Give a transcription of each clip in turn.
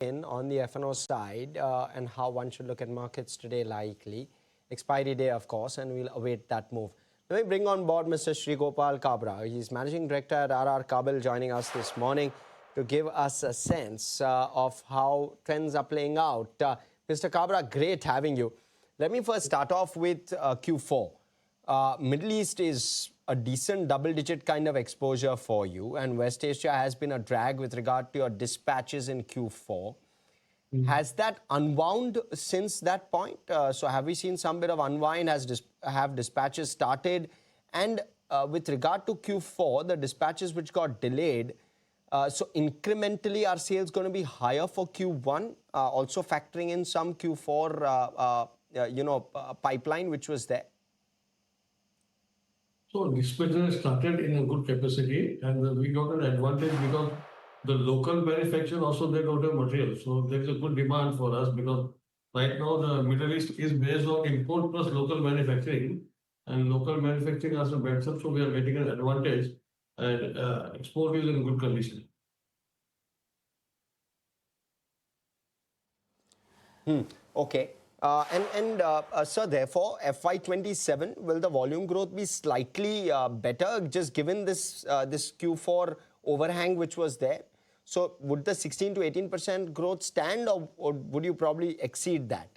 in on the FNO side and how one should look at markets today likely. Expiry day, of course, and we'll await that move. Let me bring on board Mr. Shreegopal Kabra. He's Managing Director at RR Kabel, joining us this morning to give us a sense of how trends are playing out. Mr. Kabra, great having you. Let me first start off with Q4. Middle East is a decent double-digit kind of exposure for you, and West Asia has been a drag with regard to your dispatches in Q4. Has that unwound since that point? So have we seen some bit of unwind? Have dispatches started? And with regard to Q4, the dispatches which got delayed, so incrementally, are sales going to be higher for Q1? Also factoring in some Q4, pipeline which was there. So dispatches started in a good capacity, and we got an advantage because the local manufacturer also they got a material. So there is a good demand for us because right now the Middle East is based on import plus local manufacturing, and local manufacturing also backs up. So we are getting an advantage, and export is in good condition. Okay. Sir, therefore, FY27, will the volume growth be slightly better, just given this Q4 overhang which was there? So would the 16 to 18% growth stand, or would you probably exceed that?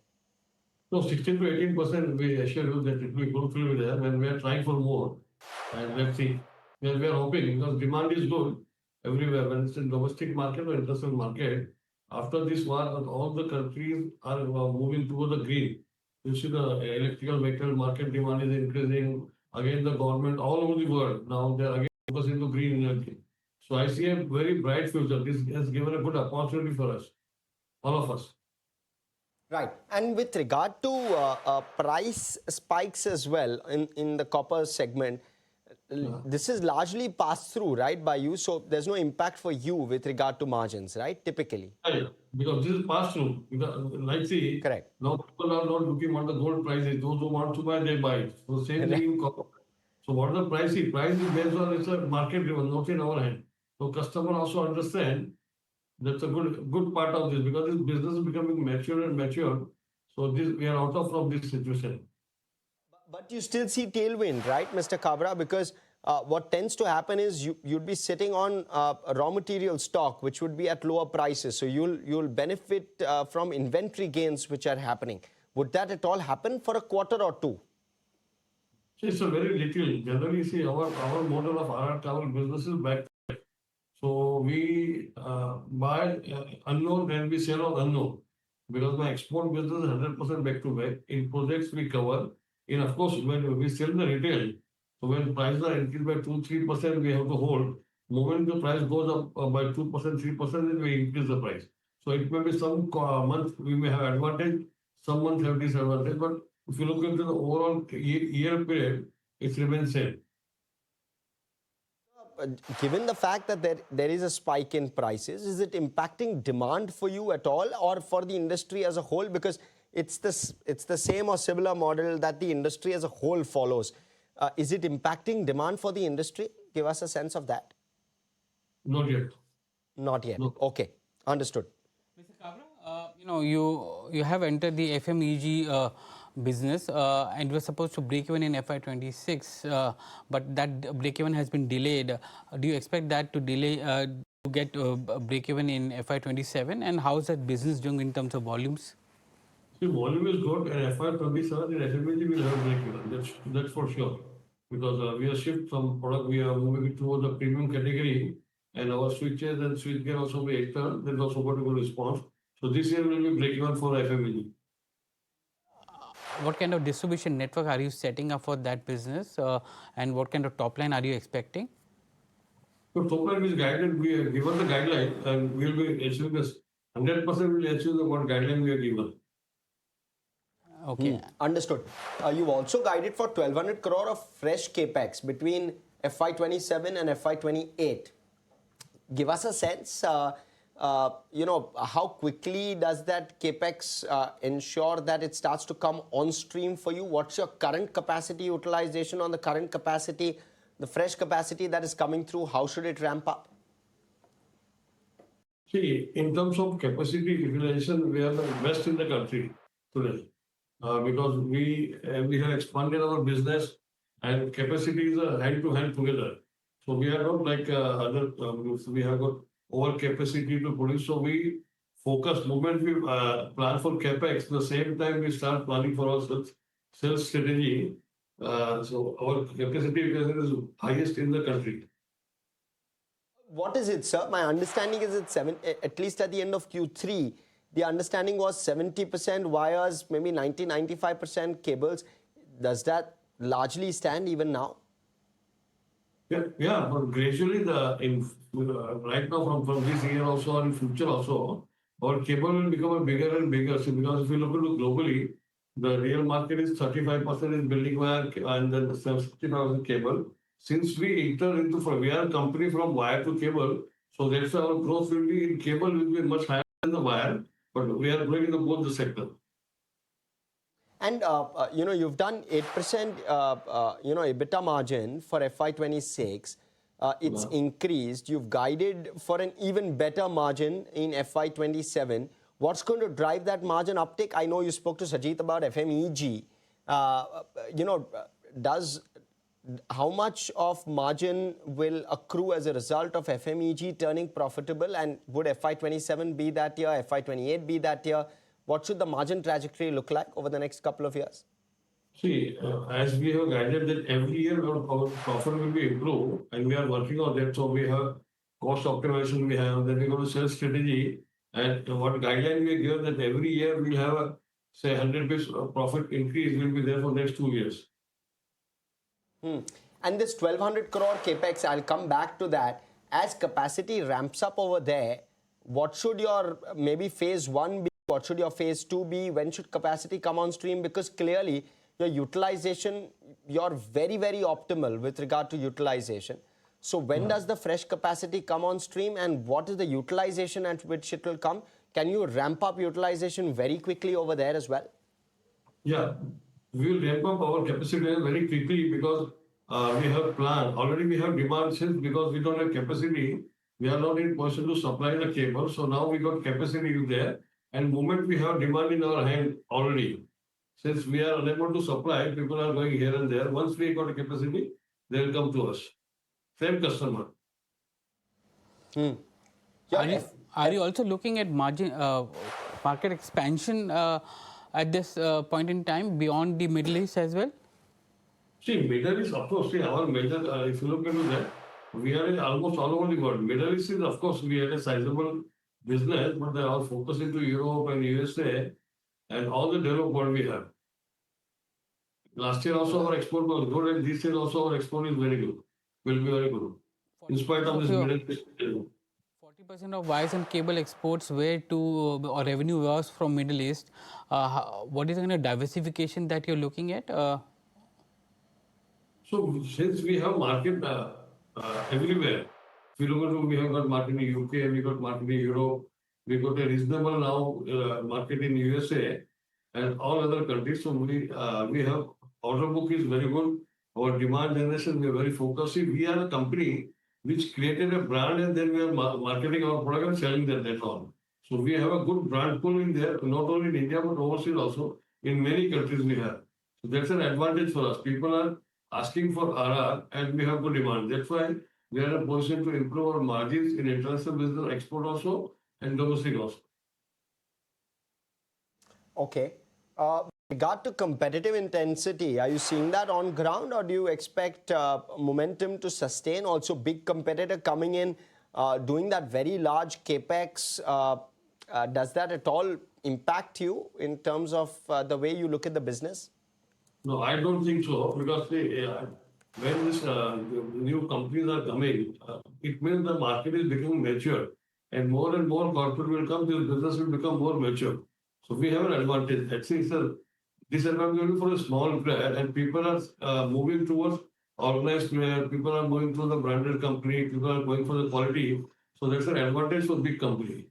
No, 16 to 18%, we assure you that it will go through there, and we are trying for more. And let's see. We are hoping because demand is good everywhere, whether it's in domestic market or international market. After this war, all the countries are moving towards the green. You see the electrical vehicle market demand is increasing. Again, the government all over the world, now they are again focusing to green energy. So I see a very bright future. This has given a good opportunity for us, all of us. Right. And with regard to price spikes as well in the copper segment, this is largely passed through, right, by you. So there's no impact for you with regard to margins, right, typically? Right. Because this is passed through. Like, see, correct. Now people are not looking at the gold prices. Those who want to buy, they buy. So same thing in copper. So what the price is? Price is based on it's a market driven, not in our hand. So customer also understand that's a good part of this because this business is becoming mature and mature. So this we are out of from this situation. But you still see tailwind, right, Mr. Kabra? Because what tends to happen is you'd be sitting on raw material stock, which would be at lower prices. So you'll benefit from inventory gains which are happening. Would that at all happen for a quarter or two? It's a very little. Generally, see, our model of RR Kabel business is back. So we buy unknown and we sell on unknown. Because my export business is 100% back to back. In projects we cover. In of course, when we sell the retail, so when prices are increased by 2-3%, we have to hold. Moment the price goes up by 2%, 3%, then we increase the price. So it may be some month we may have advantage, some months have disadvantage. But if you look into the overall year period, it remains same. Given the fact that there is a spike in prices, is it impacting demand for you at all or for the industry as a whole? Because it's the same or similar model that the industry as a whole follows. Is it impacting demand for the industry? Give us a sense of that. Not yet. Not yet. No. Okay, understood. Mr. Kabra, you have entered the FMEG business and you were supposed to break even in FY26, but that break even has been delayed. Do you expect that to delay to get break even in FY27? And how is that business doing in terms of volumes? See, volume is good, and FY27 in FMEG will have break even. That's for sure. Because we are shift from product, we are moving towards the premium category, and our switches and switchgear also be extra. There's also got a good response. So this year will be break even for FMEG. What kind of distribution network are you setting up for that business, and what kind of top line are you expecting? So top line is guided. We are given the guideline, and we will be achieving this 100%. Will achieve the what guideline we are given. Okay, understood. You've also guided for 1,200 crore of fresh capex between FY27 and FY28. Give us a sense. How quickly does that capex ensure that it starts to come on stream for you? What's your current capacity utilization on the current capacity, the fresh capacity that is coming through? How should it ramp up? See, in terms of capacity utilization, we are the best in the country today. Because we have expanded our business and capacity is a hand to hand together. So we are not like other we have got over capacity to produce. So we focus moment we plan for capex. The same time we start planning for our sales strategy. So our capacity utilization is highest in the country. What is it, sir? My understanding is it's at least at the end of Q3, the understanding was 70% wires, maybe 95% cables. Does that largely stand even now? Yeah, but gradually right now from this year also and in future also, our cable will become a bigger and bigger. So because if you look at globally, the real market is 35% is building wire and then 60% cable. Since we enter into we are a company from wire to cable, so that's why our growth will be in cable will be much higher than the wire, but we are growing in both the sector. And you've done 8% EBITDA margin for FY26. It's increased. You've guided for an even better margin in FY27. What's going to drive that margin uptick? I know you spoke to Sajid about FMEG. How much of margin will accrue as a result of FMEG turning profitable? And would FY27 be that year? FY28 be that year? What should the margin trajectory look like over the next couple of years? See, as we have guided that every year our profit will be improved and we are working on that. So we have cost optimization, we have, then we go to sales strategy. And what guideline we give that every year we have a, say, 100 basis profit increase will be there for next 2 years. And this 1200 crore capex, I'll come back to that. As capacity ramps up over there, what should your maybe phase 1 be? What should your phase 2 be? When should capacity come on stream? Because clearly your utilization, you're very, very optimal with regard to utilization. So when does the fresh capacity come on stream and what is the utilization at which it will come? Can you ramp up utilization very quickly over there as well? Yeah, we will ramp up our capacity very quickly because we have planned. Already we have demand since because we don't have capacity. We are not in position to supply the cable. So now we got capacity there. And moment we have demand in our hand already. Since we are unable to supply, people are going here and there. Once we got a capacity, they will come to us. Same customer. Are you also looking at market expansion at this point in time beyond the Middle East as well? See, Middle East, of course, our major, if you look into that, we are in almost all over the world. Middle East is, of course, we had a sizable business, but they are focused into Europe and USA and all the developed world we have. Last year also our export was good and this year also our export is very good, will be very good. In spite of this Middle East. 40% of wires and cable exports were to, or revenue was from Middle East. What is the kind of diversification that you're looking at? So since we have market everywhere, if you look at we have got market in UK, we got market in Europe, we got a reasonable now market in USA and all other countries. So we have order book is very good. Our demand generation, we are very focused. See, we are a company which created a brand and then we are marketing our product and selling that that's all. So we have a good brand pull in there, not only in India but overseas also. In many countries we have. So that's an advantage for us. People are asking for RR and we have good demand. That's why we are in a position to improve our margins in international business, export also, and domestic also. Okay. With regard to competitive intensity, are you seeing that on ground or do you expect momentum to sustain? Also, big competitor coming in, doing that very large capex. Does that at all impact you in terms of the way you look at the business? No, I don't think so because when this new companies are coming, it means the market is becoming mature and more corporate will come, this business will become more mature. So we have an advantage. Actually, it's a disadvantage for a small player and people are moving towards organized player, people are moving to the branded company, people are going for the quality. So that's an advantage for big company.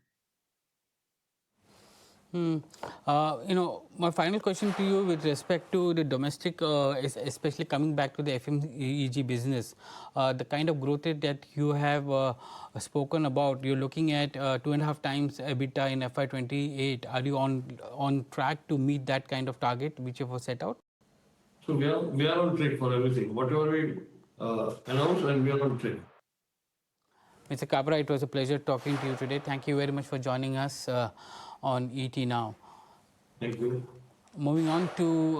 My final question to you with respect to the domestic, especially coming back to the FMEG business, the kind of growth rate that you have spoken about, you're looking at 2.5 times EBITDA in FY28. Are you on track to meet that kind of target which you have set out? So we are on track for everything. Whatever we announced, and we are on track. Mr. Kabra, it was a pleasure talking to you today. Thank you very much for joining us on ET Now. Thank you. Moving on to